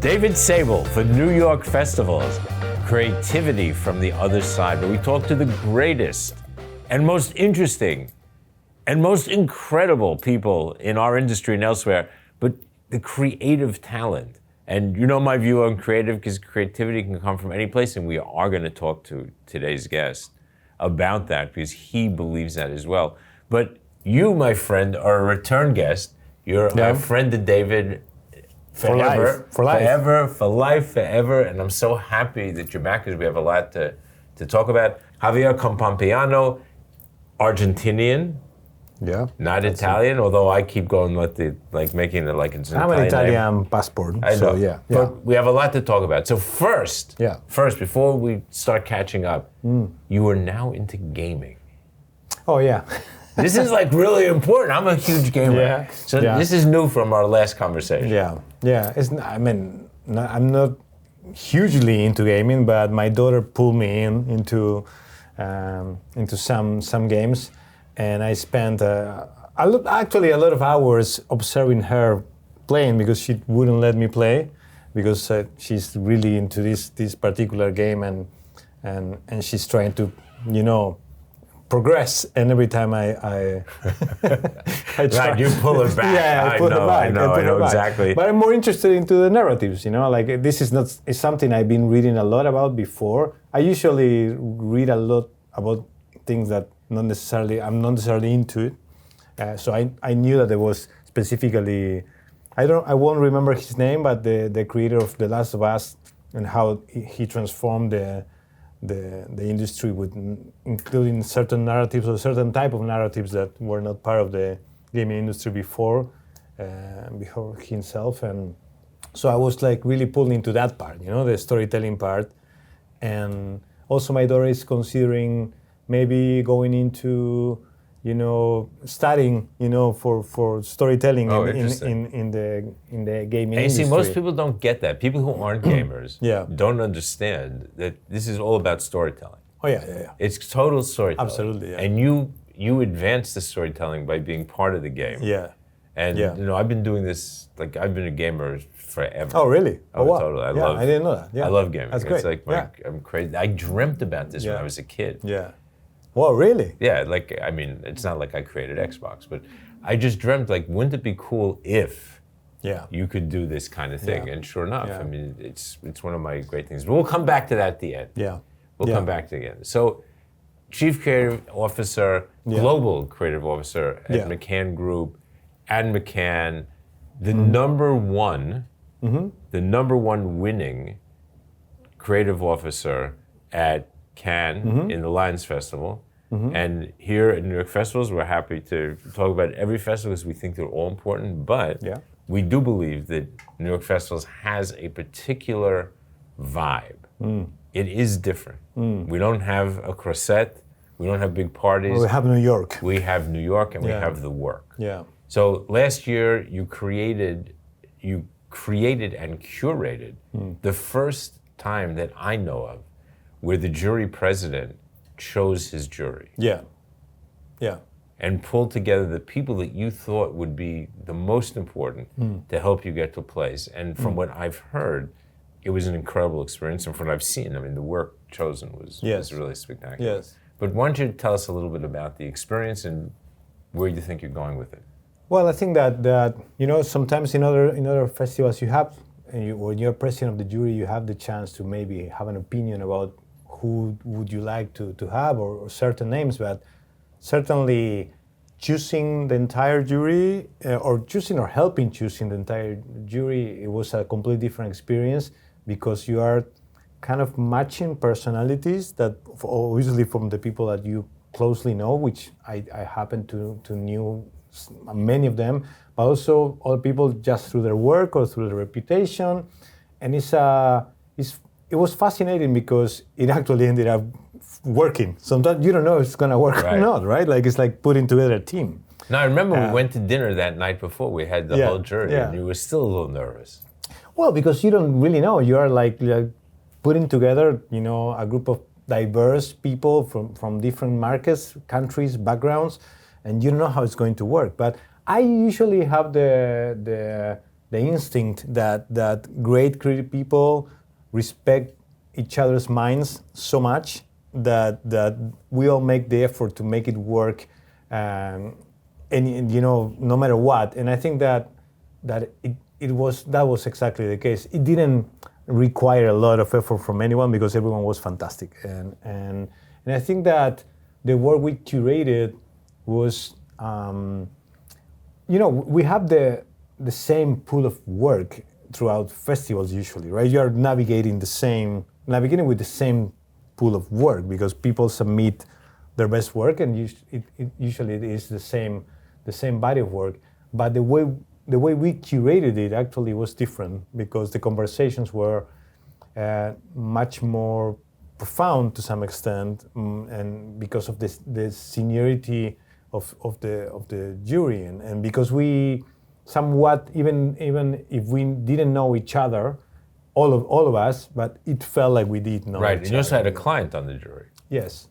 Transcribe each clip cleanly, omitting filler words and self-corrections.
David Sable for New York festivals. Creativity from the other side, where we talk to the greatest and most interesting and most incredible people in our industry and elsewhere, but the creative talent. And you know my view on creative, because creativity can come from any place, and we are going to talk to today's guest about that, because he believes that as well. But you, my friend, are a return guest. You're a friend to David forever, for life. Forever, for life, forever. And I'm so happy that you're back, because we have a lot to talk about. Javier Campopiano, Argentinian. Yeah. Not Italian, although I keep going with making it like it's an Italian I'm an Italian name. passport, I know. so yeah. But we have a lot to talk about. So first, before we start catching up, you are now into gaming. Oh yeah. This is like really important. I'm a huge gamer. This is new from our last conversation. Yeah. I'm not hugely into gaming, but my daughter pulled me into some games. And I spent a lot of hours observing her playing, because she wouldn't let me play, because she's really into this particular game, and she's trying to, progress. And every time I try, right, you pull her back. Yeah, I know exactly. But I'm more interested into the narratives. Like this is something I've been reading a lot about before. I usually read a lot about things that I'm not necessarily into it. So I knew that there was specifically, I won't remember his name, but the creator of The Last of Us, and how he transformed the industry with including certain narratives, or certain type of narratives that were not part of the gaming industry before himself. And so I was like really pulled into that part, the storytelling part. And also my daughter is considering maybe going into, studying, for storytelling in the gaming industry. See, most people don't get that. People who aren't gamers don't understand that this is all about storytelling. Oh yeah. It's total storytelling. Absolutely, yeah. And you advance the storytelling by being part of the game. Yeah. And I've been doing this, I've been a gamer forever. Oh really? Oh wow. Totally. I didn't know that. Yeah. I love gaming. That's great. It's like I'm crazy. I dreamt about this when I was a kid. Yeah. Well, really? Yeah, it's not like I created Xbox, but I just dreamt, wouldn't it be cool if you could do this kind of thing? And sure enough, it's one of my great things. But we'll come back to that at the end. Yeah. We'll come back to it again. So, Chief Creative Officer, Global Creative Officer at McCann Group, and McCann, the number one winning creative officer at Cannes in the Lions Festival. And here at New York Festivals, we're happy to talk about every festival, because we think they're all important, but we do believe that New York Festivals has a particular vibe. It is different. We don't have a corset, we don't have big parties. Well, we have New York. We have New York, and we have the work. Yeah. So last year, you created and curated the first time that I know of where the jury president chose his jury. Yeah. And pulled together the people that you thought would be the most important to help you get to a place. And from what I've heard, it was an incredible experience. And from what I've seen, the work chosen was really spectacular. Yes. But why don't you tell us a little bit about the experience and where you think you're going with it? Well, I think that sometimes in other festivals when you're president of the jury, you have the chance to maybe have an opinion about who would you like to have, or certain names, but certainly choosing the entire jury, or helping choosing the entire jury, it was a completely different experience, because you are kind of matching personalities that obviously from the people that you closely know, which I happen to knew many of them, but also other people just through their work or through their reputation. And it was fascinating, because it actually ended up working. Sometimes you don't know if it's going to work or not, right? It's like putting together a team. Now, I remember we went to dinner that night before. We had the whole jury, and you were still a little nervous. Well, because you don't really know. You are like putting together, a group of diverse people from different markets, countries, backgrounds, and you don't know how it's going to work. But I usually have the the instinct that great creative people respect each other's minds so much that we all make the effort to make it work, and no matter what. And I think that was exactly the case. It didn't require a lot of effort from anyone because everyone was fantastic. And I think that the work we curated was, we have the same pool of work throughout festivals usually, right? You are navigating with the same pool of work because people submit their best work, and usually it is the same body of work. But the way we curated it actually was different because the conversations were much more profound to some extent, and because of the seniority of the jury, and because we somewhat, even if we didn't know each other, all of us, but it felt like we did know each other. Right, and you also had a client on the jury. Yes,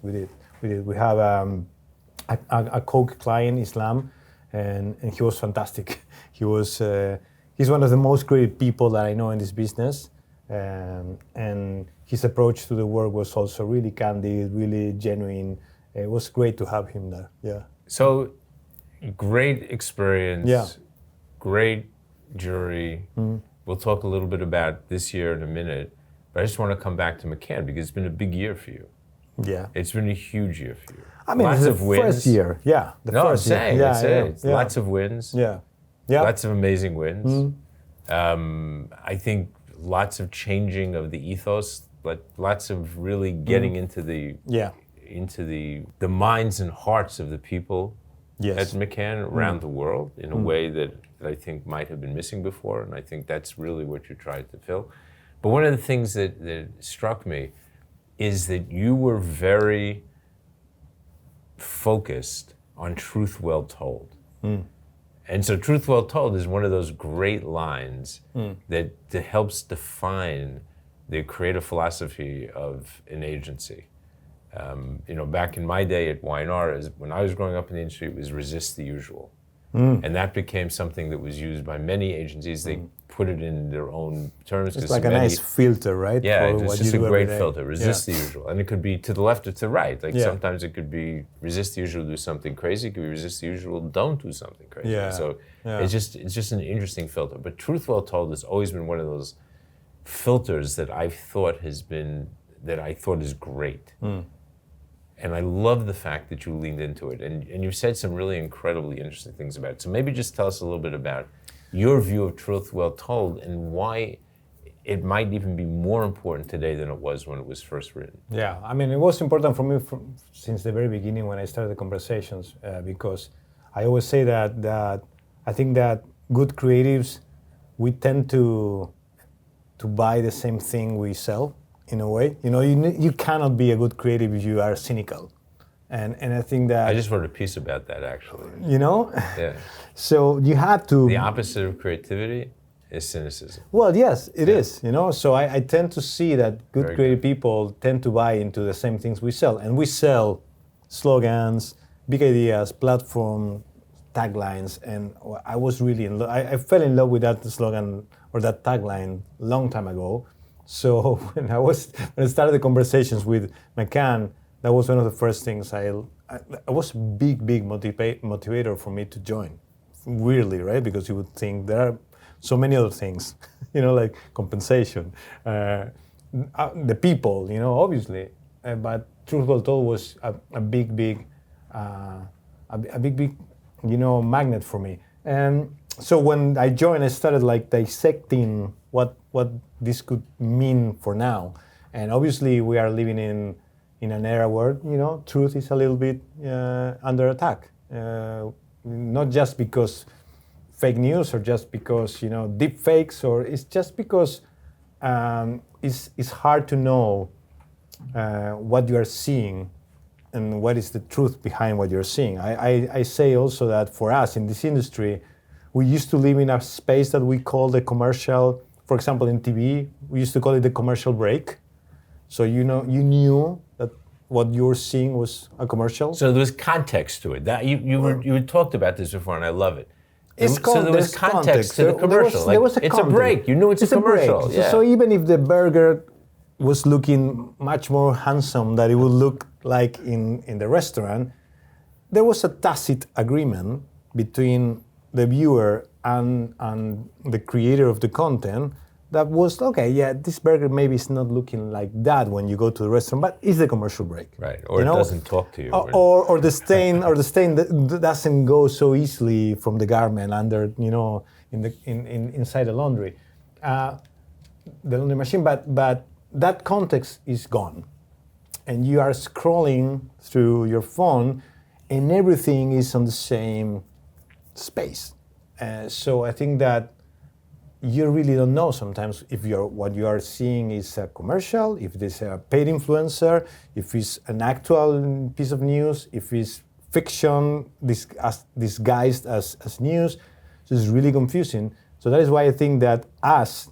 we did. We have a Coke client, Islam, and he was fantastic. He's one of the most creative people that I know in this business, and his approach to the work was also really candid, really genuine. It was great to have him there. Yeah. So, great experience. Yeah. Great jury. Mm-hmm. We'll talk a little bit about this year in a minute, but I just want to come back to McCann because it's been a big year for you. Yeah. It's been a huge year for you. I mean, lots it's of the wins. First year. Yeah. I'm saying. Lots of wins. Yeah. Yeah. Lots of amazing wins. Mm-hmm. I think lots of changing of the ethos, but lots of really getting into the minds and hearts of the people at McCann around the world in a way that I think might have been missing before, and I think that's really what you tried to fill. But one of the things that struck me is that you were very focused on truth well told. And so truth well told is one of those great lines that helps define the creative philosophy of an agency. Back in my day at Y&R, when I was growing up in the industry, it was resist the usual. And that became something that was used by many agencies. They put it in their own terms. It's like a nice filter, right? Yeah, it's just a great filter. Resist the usual. And it could be to the left or to the right. Like sometimes it could be resist the usual, do something crazy. It could be resist the usual, don't do something crazy. Yeah. So it's just an interesting filter. But truth well told has always been one of those filters that I thought is great. And I love the fact that you leaned into it. And you've said some really incredibly interesting things about it. So maybe just tell us a little bit about your view of truth well told and why it might even be more important today than it was when it was first written. Yeah, I mean, it was important for me since the very beginning when I started the conversations, because I always say that I think that good creatives, we tend to buy the same thing we sell. In a way, you cannot be a good creative if you are cynical, and I think that I just wrote a piece about that actually. Yeah. So you have to. The opposite of creativity is cynicism. Well, yes, it is. So I tend to see that good creative people tend to buy into the same things we sell, and we sell slogans, big ideas, platform, taglines, and I was really in love. I fell in love with that slogan or that tagline a long time ago. So when I started the conversations with McCann, that was one of the first things it was a big motivator for me to join. Weirdly, right? Because you would think there are so many other things, like compensation, the people, obviously. But truth well told was a big magnet for me. And so when I joined, I started dissecting what this could mean for now. And obviously we are living in an era where, truth is a little bit under attack. Not just because fake news or just because, deep fakes, or it's just because it's hard to know what you are seeing and what is the truth behind what you're seeing. I say also that for us in this industry, we used to live in a space that we call the commercial. For example, in TV, we used to call it the commercial break. So you knew that what you were seeing was a commercial. So there was context to it. That you talked about this before, and I love it. So there was context to the commercial. There was a it's context. a break. You knew it's a commercial. Break. Yeah. So even if the burger was looking much more handsome than it would look like in the restaurant, there was a tacit agreement between the viewer and the creator of the content that was, okay, yeah, this burger maybe is not looking like that when you go to the restaurant, but it's the commercial break. Right, or it doesn't talk to you. Or the stain that doesn't go so easily from the garment under, inside the laundry. The laundry machine, but that context is gone. And you are scrolling through your phone and everything is on the same space. So I think that you really don't know sometimes if what you are seeing is a commercial, if it's a paid influencer, if it's an actual piece of news, if it's fiction disguised as news. So it's really confusing. So that is why I think that us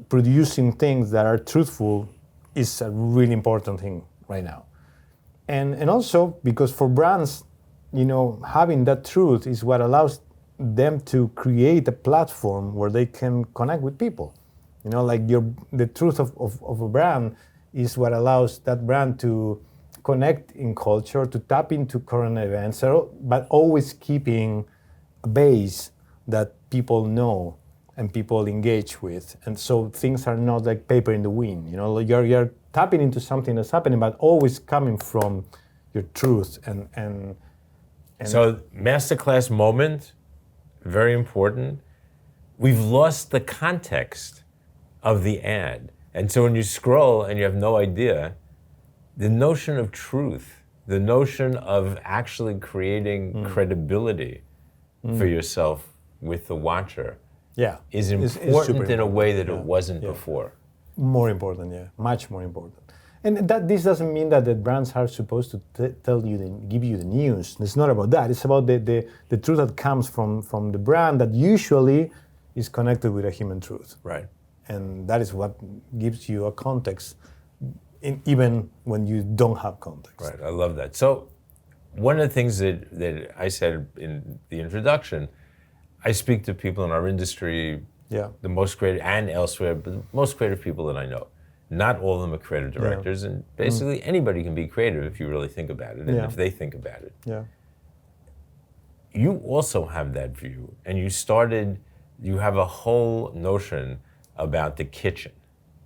producing things that are truthful is a really important thing right now. And also because for brands, having that truth is what allows them to create a platform where they can connect with people. The truth of a brand is what allows that brand to connect in culture, to tap into current events, but always keeping a base that people know and people engage with. And so things are not like paper in the wind. You're tapping into something that's happening, but always coming from your truth. And so masterclass moment, very important. We've lost the context of the ad. And so when you scroll and you have no idea, the notion of truth, the notion of actually creating credibility for yourself with the watcher is important in a way that it wasn't before. More important, much more important. And this doesn't mean that the brands are supposed to tell you, give you the news. It's not about that. It's about the truth that comes from the brand that usually is connected with a human truth. Right. And that is what gives you a context, even when you don't have context. Right, I love that. So one of the things that I said in the introduction, I speak to people in our industry, the most creative, and elsewhere, but the most creative people that I know. Not all of them are creative directors, and basically anybody can be creative if you really think about it, and if they think about it. Yeah. You also have that view, and you have a whole notion about the kitchen.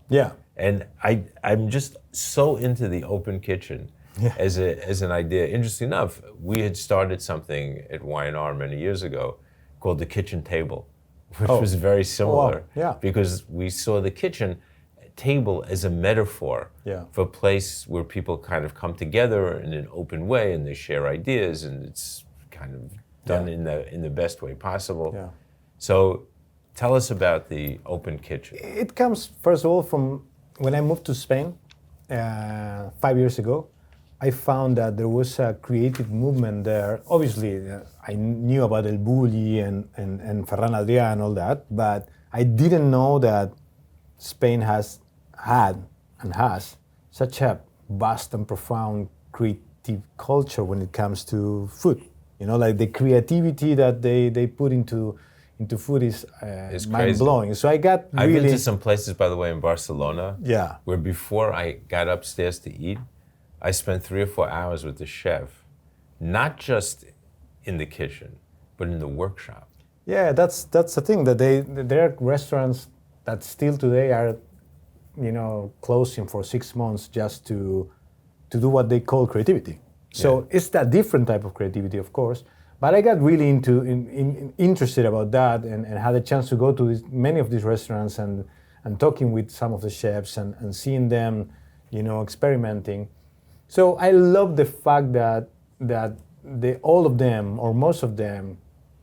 Yeah. And I'm just so into the open kitchen as an idea. Interesting enough, we had started something at Y&R many years ago called the kitchen table, which was very similar because we saw the kitchen table as a metaphor for a place where people kind of come together in an open way and they share ideas, and it's kind of done in the best way possible. Yeah. So tell us about the open kitchen. It comes, first of all, from when I moved to Spain 5 years ago. I found that there was a creative movement there. Obviously, I knew about El Bulli and Ferran Adrià and all that, but I didn't know that Spain has such a vast and profound creative culture when it comes to food. Like the creativity that they put into food is mind-blowing. So I've been to some places, by the way, in Barcelona, where before I got upstairs to eat, I spent 3 or 4 hours with the chef, not just in the kitchen, but in the workshop. Yeah, that's the thing, that there are restaurants that still today are, closing for 6 months just to do what they call creativity. So it's that different type of creativity, of course. But I got really interested about that and had a chance to go to many of these restaurants and talking with some of the chefs and seeing them, experimenting. So I love the fact that all of them, or most of them,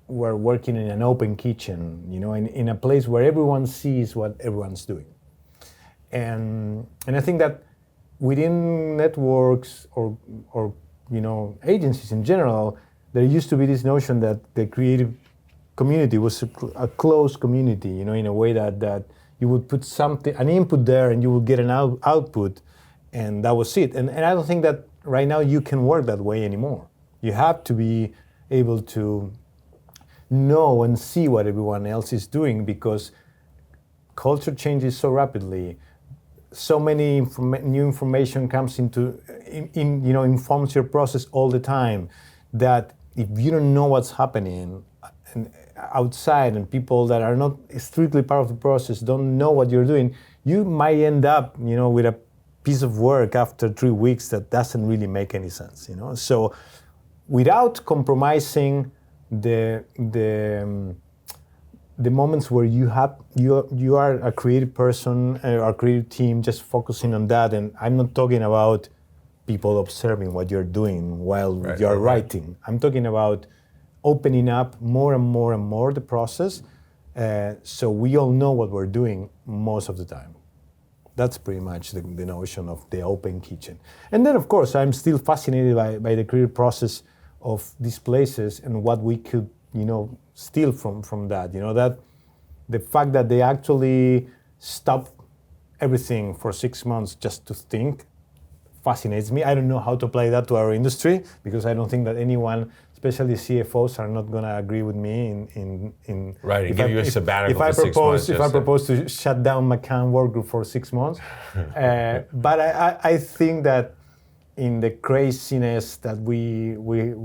were working in an open kitchen, in a place where everyone sees what everyone's doing. And I think that within networks or agencies in general, there used to be this notion that the creative community was a closed community, in a way that you would put an input there and you would get an output, and that was it. And I don't think that right now you can work that way anymore. You have to be able to know and see what everyone else is doing, because culture changes so rapidly. So many new information comes informs your process all the time, that if you don't know what's happening outside, and people that are not strictly part of the process don't know what you're doing, you might end up, with a piece of work after 3 weeks that doesn't really make any sense. So, without compromising the moments where you are a creative person or a creative team, just focusing on that. And I'm not talking about people observing what you're doing while you're writing. I'm talking about opening up more and more and more the process, so we all know what we're doing most of the time. That's pretty much the notion of the open kitchen. And then, of course, I'm still fascinated by the creative process of these places and what we could, steal from that. That the fact that they actually stop everything for 6 months just to think fascinates me. I don't know how to apply that to our industry, because I don't think that anyone, especially CFOs, are not going to agree with me in right, and give you a sabbatical for 6 months. If I propose to shut down McCann Worldgroup for 6 months. But I think that in the craziness that we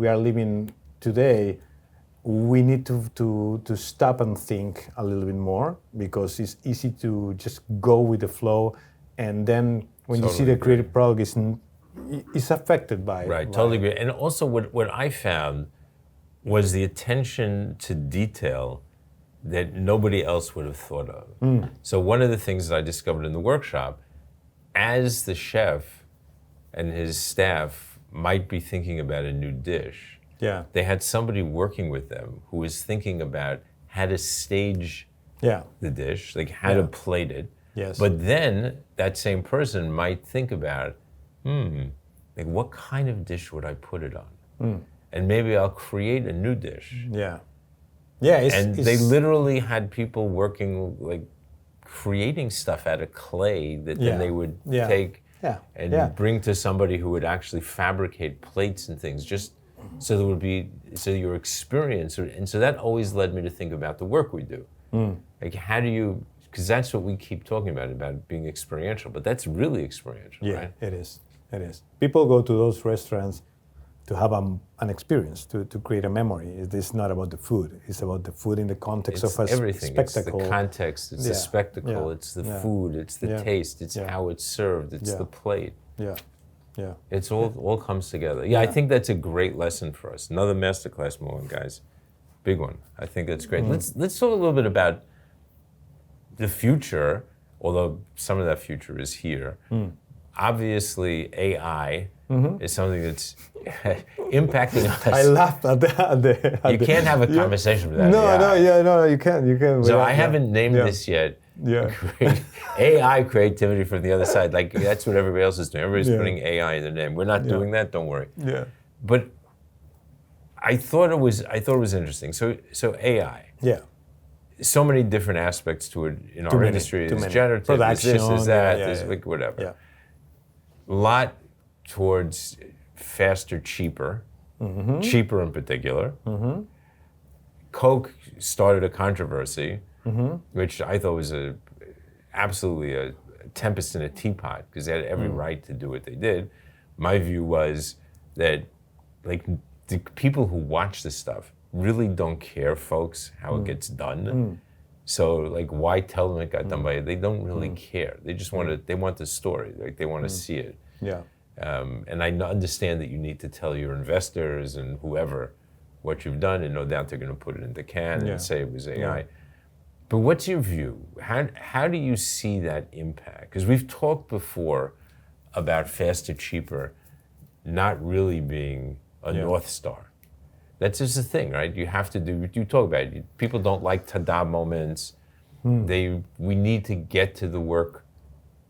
are living today, we need to stop and think a little bit more, because it's easy to just go with the flow, and then when you see the creative product is affected by it. Right, totally agree. And also what I found was the attention to detail that nobody else would have thought of. So one of the things that I discovered in the workshop, as the chef and his staff might be thinking about a new dish, they had somebody working with them who was thinking about how to stage the dish, like how to plate it. Yes. But then that same person might think about, like what kind of dish would I put it on? And maybe I'll create a new dish. They literally had people working, like creating stuff out of clay that then they would take and bring to somebody who would actually fabricate plates and things, just so there would be, so your experience, and so that always led me to think about the work we do. Like how do you, because that's what we keep talking about being experiential, but that's really experiential, right? It is. People go to those restaurants to have an experience, to create a memory. It's not about the food. It's about the food in the context of a spectacle. It's the context, it's the spectacle, it's the food, it's the taste, it's how it's served, it's the plate. It's all comes together. I think that's a great lesson for us. Another masterclass moment, guys. Big one. I think that's great. Let's talk a little bit about the future, although some of that future is here. Obviously, AI is something that's impacting us. I laughed at the you can't have a conversation without No, you can't. So I haven't named this yet. AI creativity from the other side. Like that's what everybody else is doing. Everybody's putting AI in their name. We're not doing that. Don't worry. But I thought it was interesting. So AI. So many different aspects to it in our industry. It's generative, production, it's this, is that, it's like whatever. A lot towards faster, cheaper, cheaper in particular. Coke started a controversy, which I thought was absolutely a tempest in a teapot, because they had every right to do what they did. My view was that, like, the people who watch this stuff really don't care, folks, how it gets done. So, like, why tell them it got done by it? They don't really care. They just want to. They want the story. Like, they want to see it. And I understand that you need to tell your investors and whoever what you've done, and no doubt they're going to put it into can and say it was AI. But what's your view? How do you see that impact? Because we've talked before about faster, cheaper not really being a North Star. That's just the thing, right? You have to do, you talk about it. People don't like ta-da moments. We need to get to the work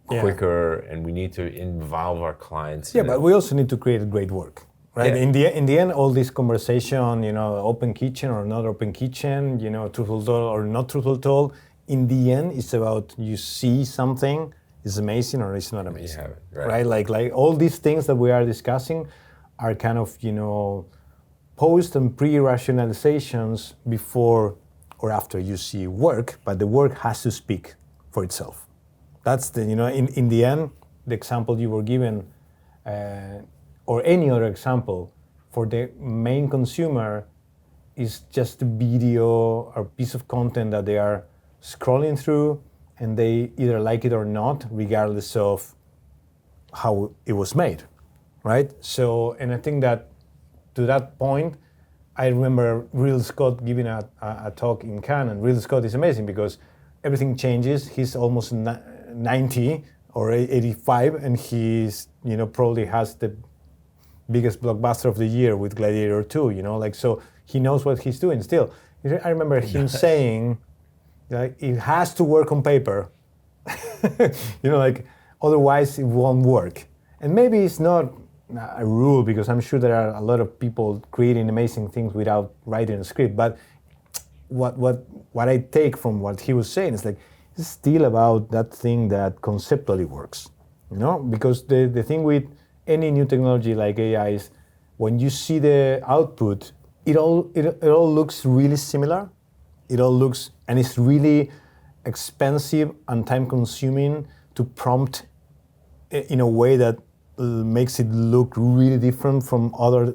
quicker, and we need to involve our clients. But we also need to create great work, right? In the end, all this conversation, open kitchen or not open kitchen, truthful told or not truthful told, in the end, it's about you see something, it's amazing or it's not amazing, right? Like all these things that we are discussing are kind of, post and pre-rationalizations before or after you see work, but the work has to speak for itself. That's the, in the end, the example you were given, or any other example, for the main consumer is just a video or piece of content that they are scrolling through, and they either like it or not, regardless of how it was made, right? So, and I think that to that point, I remember Ridley Scott giving a talk in Cannes, and Ridley Scott is amazing because everything changes. He's almost 90 or 85, and he's, probably has the biggest blockbuster of the year with Gladiator 2, so he knows what he's doing still. I remember him saying, it has to work on paper, otherwise it won't work. And maybe it's not a rule, because I'm sure there are a lot of people creating amazing things without writing a script. But what I take from what he was saying is it's still about that thing that conceptually works, because the thing with any new technology like AI is when you see the output, it all looks really similar. It all looks, and it's really expensive and time-consuming to prompt in a way that makes it look really different from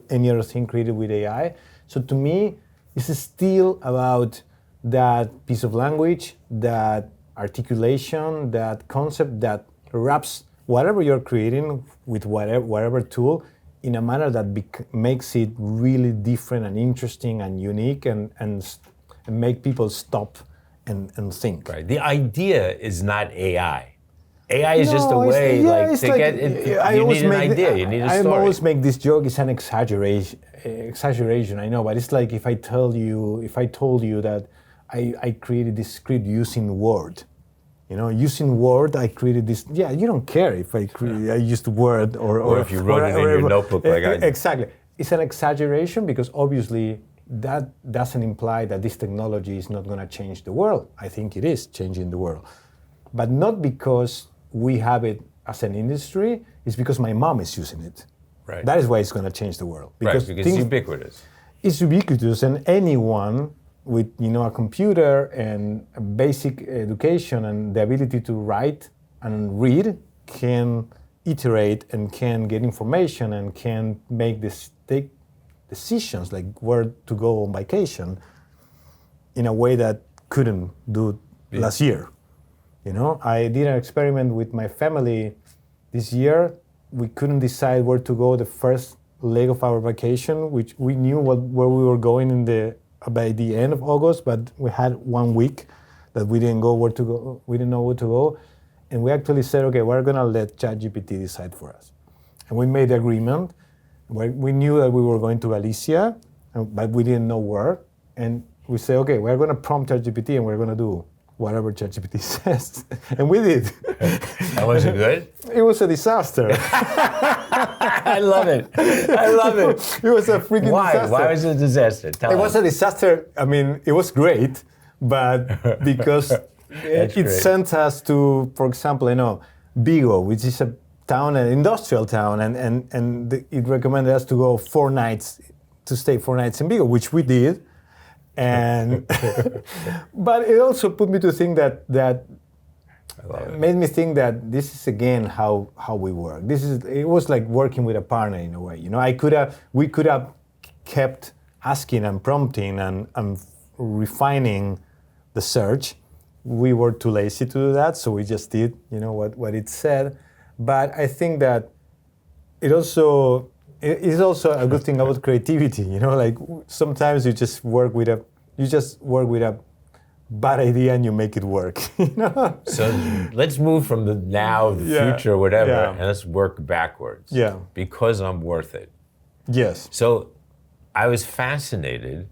any other thing created with AI. So to me, it's still about that piece of language, that articulation, that concept that wraps whatever you're creating with whatever tool in a manner that makes it really different and interesting and unique and make people stop and think. Right. The idea is not AI. AI is just a way, you need an idea, you need a story. I always make this joke, it's an exaggeration, I know, but it's like if I told you that I created this script using Word. Using Word, I created this. Yeah, you don't care if I used Word or if you wrote it in your notebook like I did. Exactly. It's an exaggeration because obviously that doesn't imply that this technology is not going to change the world. I think it is changing the world. But not because we have it as an industry, it's because my mom is using it. Right. That is why it's going to change the world. Because it's ubiquitous. It's ubiquitous, and anyone with a computer and a basic education and the ability to write and read can iterate and can get information and can take decisions like where to go on vacation in a way that couldn't do last year. I did an experiment with my family this year. We couldn't decide where to go the first leg of our vacation, which we knew where we were going by the end of August, but we had 1 week that we didn't know where to go. And we actually said, okay, we're gonna let ChatGPT decide for us. And we made the agreement. We knew that we were going to Galicia, but we didn't know where. And we said, okay, we're gonna prompt ChatGPT and we're gonna do whatever ChatGPT says. And we did. And was it good? It was a disaster. I love it. It was a freaking disaster. Why was it a disaster? Tell us. Was a disaster. I mean, it was great, but because it sent us to, for example, Vigo, which is an industrial town, and it recommended us to go stay 4 nights in Vigo, which we did. And but it also put me to think that made me think that this is again how we work. It was like working with a partner in a way. We could have kept asking and prompting and refining the search. We were too lazy to do that, so we just did what it said. But I think that it is also a good thing about creativity. Sometimes you just work with a bad idea and you make it work. So let's move from the now, the future, whatever, and let's work backwards. Yeah. Because I'm worth it. Yes. So I was fascinated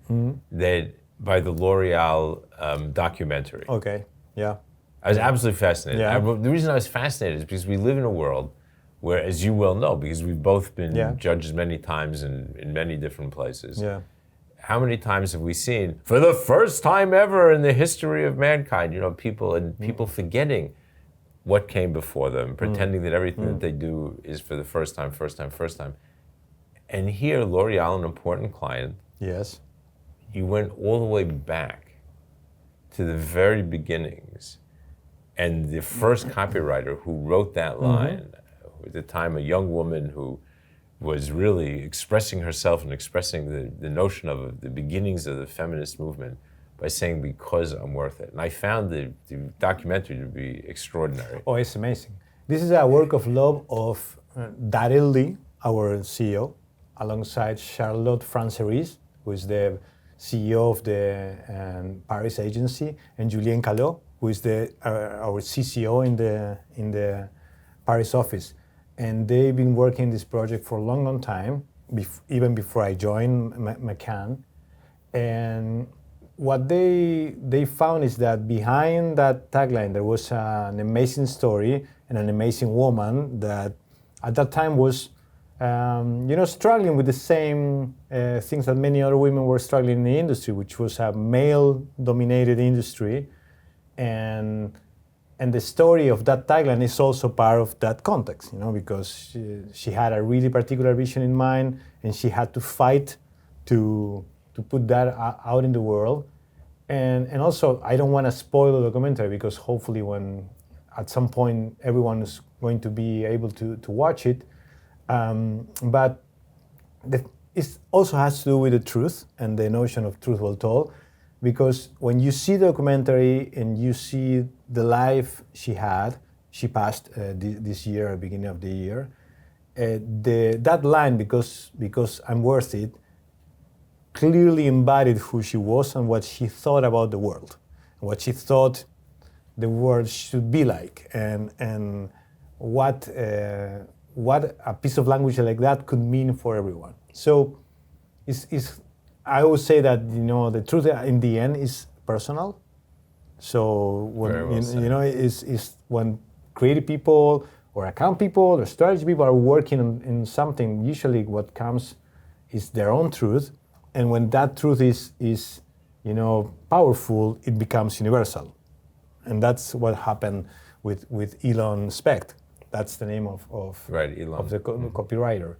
by the L'Oreal documentary. Okay. Yeah. I was absolutely fascinated. Yeah. The reason I was fascinated is because we live in a world where, as you well know, because we've both been judges many times in many different places. Yeah. How many times have we seen, for the first time ever in the history of mankind, people forgetting what came before them, pretending that everything that they do is for the first time. And here, L'Oreal, an important client, Yes. you went all the way back to the very beginnings. And the first copywriter who wrote that line, at the time a young woman who was really expressing herself and expressing the notion of the beginnings of the feminist movement by saying, because I'm worth it. And I found the documentary to be extraordinary. Oh, it's amazing. This is a work of love of Daryl Lee, our CEO, alongside Charlotte Franceris, who is the CEO of the Paris agency, and Julien Callot, who is our CCO in the Paris office. And they've been working this project for a long, long time, even before I joined McCann. And what they found is that behind that tagline, there was an amazing story and an amazing woman that at that time was, struggling with the same things that many other women were struggling in the industry, which was a male-dominated industry. And the story of that tagline is also part of that context, because she had a really particular vision in mind, and she had to fight to put that out in the world. And also, I don't want to spoil the documentary, because hopefully when at some point everyone is going to be able to watch it. But it also has to do with the truth and the notion of truth well told. Because when you see the documentary and you see the life she passed this year, at the beginning of the year, that line, because I'm worth it, clearly embodied who she was and what she thought about the world, what she thought the world should be like, and what a piece of language like that could mean for everyone. So I always say that the truth in the end is personal. So when is when creative people or account people or strategy people are working in something, usually what comes is their own truth, and when that truth is powerful, it becomes universal, and that's what happened with Elon Specht. That's the name of Elon. Of the copywriter.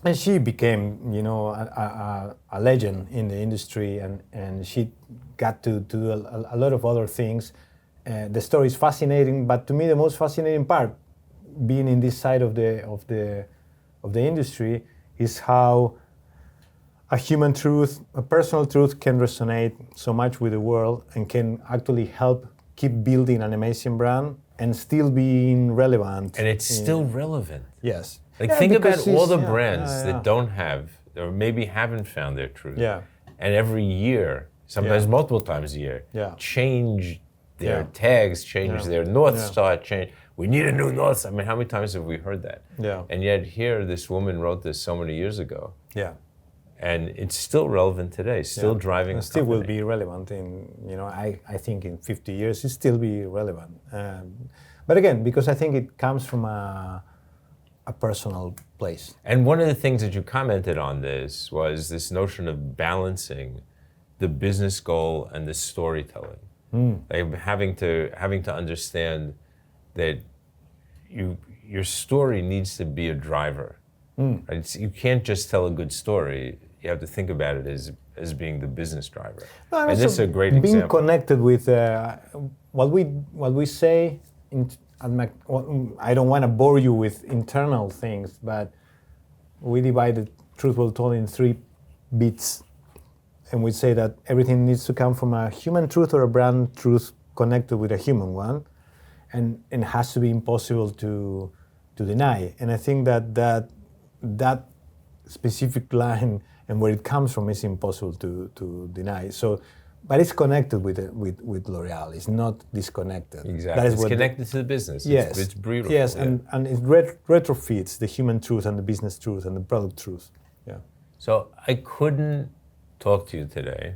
And she became, a legend in the industry, and she got to do a lot of other things. The story is fascinating, but to me, the most fascinating part, being in this side of the industry, is how a human truth, a personal truth, can resonate so much with the world and can actually help keep building an amazing brand and still being relevant. And it's still relevant. Yes. Think about all the brands that don't have, or maybe haven't found their truth. Yeah. And every year, sometimes multiple times a year, change their tags, change their North Star, change. We need a new North Star. I mean, how many times have we heard that? Yeah. And yet here, this woman wrote this so many years ago. Yeah. And it's still relevant today, still driving and still will be relevant in, I think in 50 years, it still be relevant. But again, because I think it comes from a personal place. And one of the things that you commented on this was this notion of balancing the business goal and the storytelling. Like having to understand that your story needs to be a driver. Right? You can't just tell a good story. You have to think about it as being the business driver. No, and this is a great being example. Being connected with what we say. I don't want to bore you with internal things, but we divide the truth well told in 3 bits, and we say that everything needs to come from a human truth or a brand truth connected with a human one, and has to be impossible to deny. And I think that specific line and where it comes from is impossible to deny. So. But it's connected with L'Oreal. It's not disconnected. Exactly. It's connected to the business. Yes. It's beautiful. Yes, and it retrofits the human truth and the business truth and the product truth. Yeah. So I couldn't talk to you today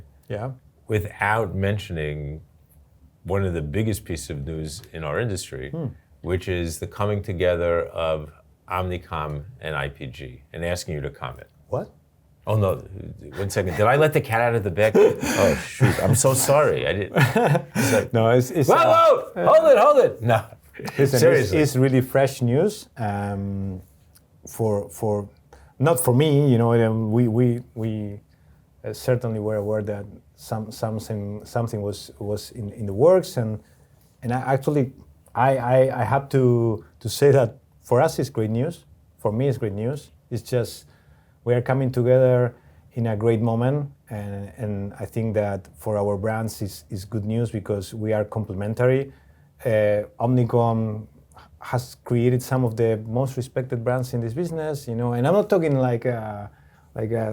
without mentioning one of the biggest pieces of news in our industry, which is the coming together of Omnicom and IPG, and asking you to comment. What? Oh no, 1 second. Did I let the cat out of the bag? Oh shoot, I'm so sorry. I didn't. No, it's whoa, hold it. No, listen, seriously. It's really fresh news. for not for me, you know, we certainly were aware that something was in the works, and I have to say that for us it's great news. For me, it's great news. It's just we are coming together in a great moment, and I think that for our brands is good news because we are complementary. Omnicom has created some of the most respected brands in this business, you know, and I'm not talking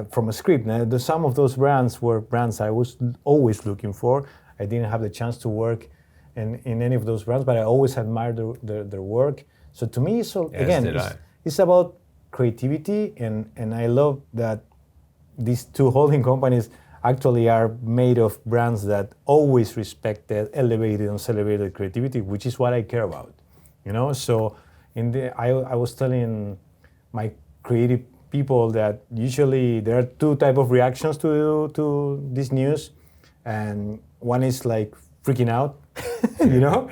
from a script. Some of those brands were brands I was always looking for. I didn't have the chance to work in any of those brands, but I always admired their work. So to me, it's about creativity, and I love that these two holding companies actually are made of brands that always respected, elevated, and celebrated creativity, which is what I care about. You know, so I was telling my creative people that usually there are two types of reactions to this news, and one is like freaking out, you know,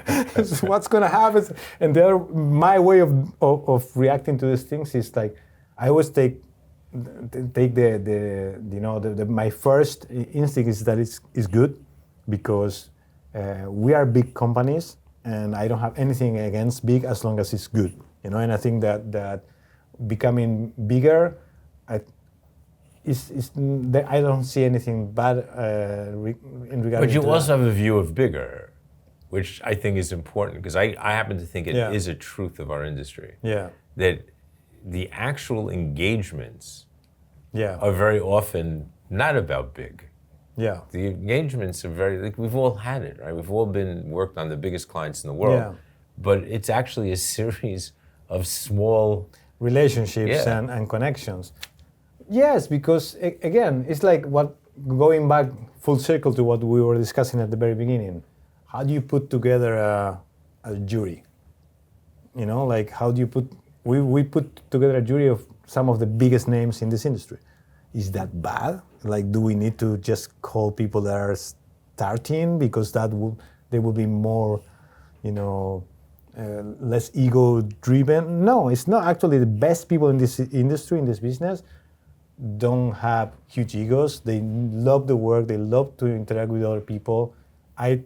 what's gonna happen, and my way of reacting to these things is like I always take my first instinct is that it's good because we are big companies. And I don't have anything against big as long as it's good, you know. And I think that becoming bigger, I don't see anything bad in regard. But you also have a view of bigger, which I think is important because I happen to think it is a truth of our industry. Yeah. That the actual engagements are very often not about big. Yeah. The engagements are we've all had it, right? We've all worked on the biggest clients in the world, but it's actually a series of small relationships and connections. Yes, because again, it's like going back full circle to what we were discussing at the very beginning. How do you put together a jury? You know, like how do you we put together a jury of some of the biggest names in this industry. Is that bad? Like, do we need to just call people that are starting because they will be more, you know, less ego-driven? No, it's not. Actually, the best people in this industry, in this business, don't have huge egos. They love the work. They love to interact with other people. I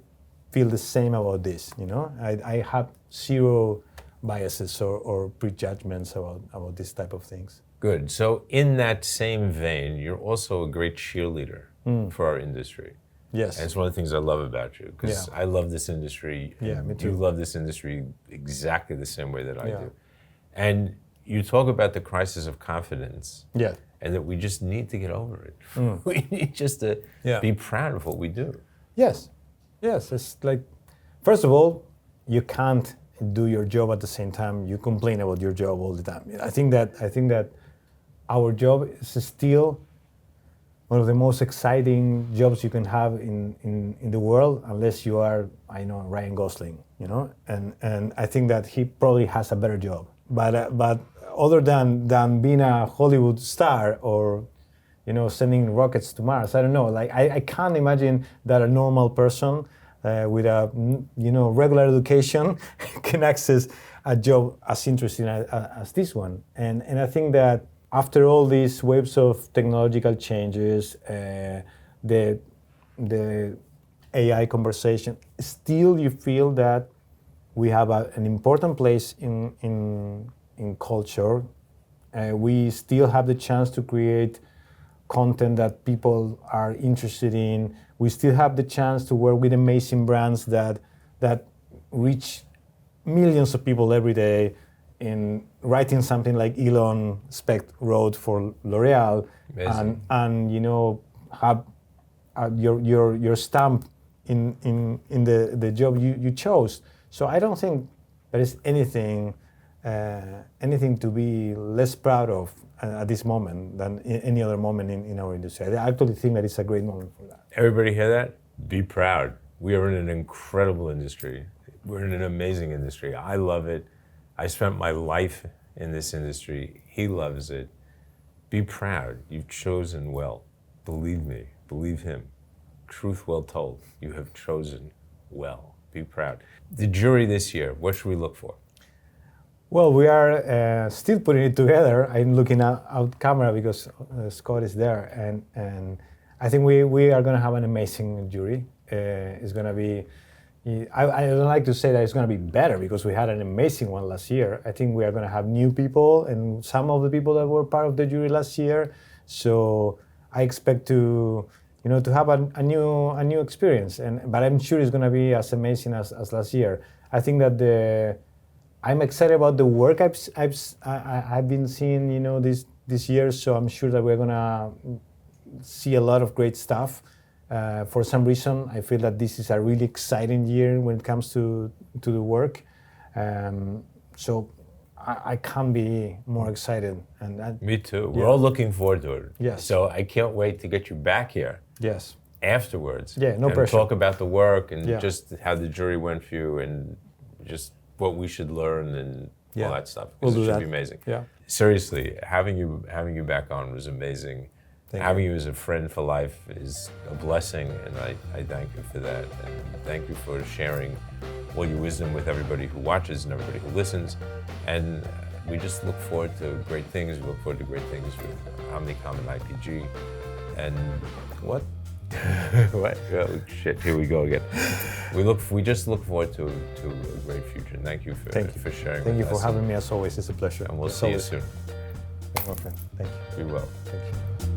feel the same about this. You know, I have zero biases or prejudgments about this type of things. Good. So in that same vein, you're also a great cheerleader for our industry. Yes. And it's one of the things I love about you, because I love this industry. Yeah, me too. You love this industry exactly the same way that I do. And you talk about the crisis of confidence. Yeah. And that we just need to get over it. We need just to be proud of what we do. Yes. Yes. It's like, first of all, you can't do your job at the same time you complain about your job all the time. I think that our job is still one of the most exciting jobs you can have in the world, unless you are, I know, Ryan Gosling, you know, and I think that he probably has a better job. But other than being a Hollywood star or, you know, sending rockets to Mars, I don't know. Like I can't imagine that a normal person with a, you know, regular education can access a job as interesting as this one. And I think that after all these waves of technological changes, the AI conversation, still you feel that we have an important place in culture. We still have the chance to create content that people are interested in. We still have the chance to work with amazing brands that reach millions of people every day in writing something like Elon Speck wrote for L'Oreal, and you know, have your stamp in the job you chose. So I don't think there is anything to be less proud of at this moment than any other moment in our industry. I actually think that it's a great moment for that. Everybody hear that? Be proud. We are in an incredible industry. We're in an amazing industry. I love it. I spent my life in this industry. He loves it. Be proud. You've chosen well. Believe me. Believe him. Truth well told. You have chosen well. Be proud. The jury this year, what should we look for? Well, we are still putting it together. I'm looking out camera because Scott is there, and I think we are going to have an amazing jury. It's going to be, I don't like to say that it's going to be better because we had an amazing one last year. I think we are going to have new people and some of the people that were part of the jury last year. So I expect to have a new experience. But I'm sure it's going to be as amazing as last year. I think that I'm excited about the work I've been seeing, this year. So I'm sure that we're gonna see a lot of great stuff. For some reason, I feel that this is a really exciting year when it comes to the work. So I can't be more excited. Me too. We're all looking forward to it. Yes. So I can't wait to get you back here. Yes. Afterwards. Yeah. No and pressure. Talk about the work and just how the jury went for you and just what we should learn and all that stuff. We'll do it should that. be amazing. Yeah. Seriously, having you back on was amazing. Having you as a friend for life is a blessing, and I thank you for that. And thank you for sharing all your wisdom with everybody who watches and everybody who listens. And we just look forward to great things. We look forward to great things with Omnicom and IPG. And what? What? Oh, shit! Here we go again. We just look forward to a great future. Thank you for sharing. Thank you with for us. having me as always. It's a pleasure. And we'll see you soon. Okay. Thank you. We will. Thank you.